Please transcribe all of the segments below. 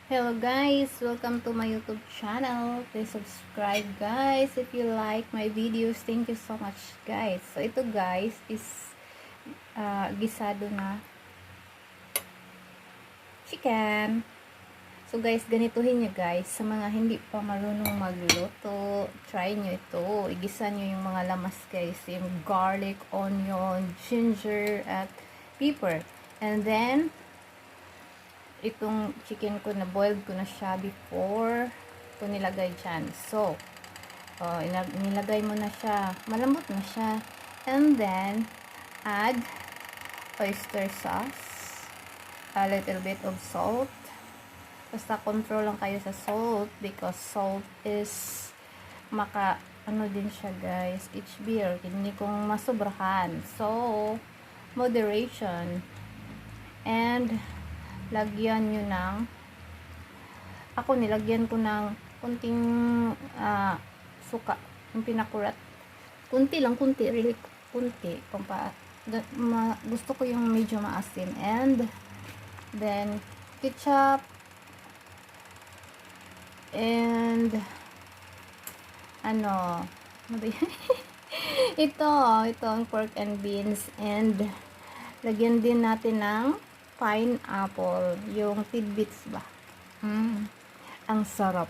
Hello guys, welcome to my YouTube channel. Please subscribe guys if you like my videos. Thank you so much guys. So ito guys is gisado na chicken. So guys, ganituhin nyo guys. Sa mga hindi pa marunong magluto, try nyo ito. Igisa nyo yung mga lamas guys. Yung garlic, onion, ginger, at pepper. And then itong chicken ko na boiled ko na siya before ko nilagay dyan. So, nilagay mo na siya. Malambot na siya. And then, add oyster sauce. A little bit of salt. Basta control lang kayo sa salt because salt is ano din siya guys. HB, hindi kong masobrahan. So, moderation. And lagyan nyo ng nilagyan ko ng kunting suka, yung pinakurat, kunti really kunti, gusto ko yung medyo maasim. And then ketchup and ano ba yan? ito ang pork and beans, and lagyan din natin ng pineapple, yung tidbits ba. Ang sarap.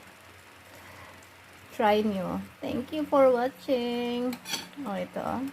Try nyo. Thank you for watching. Ito.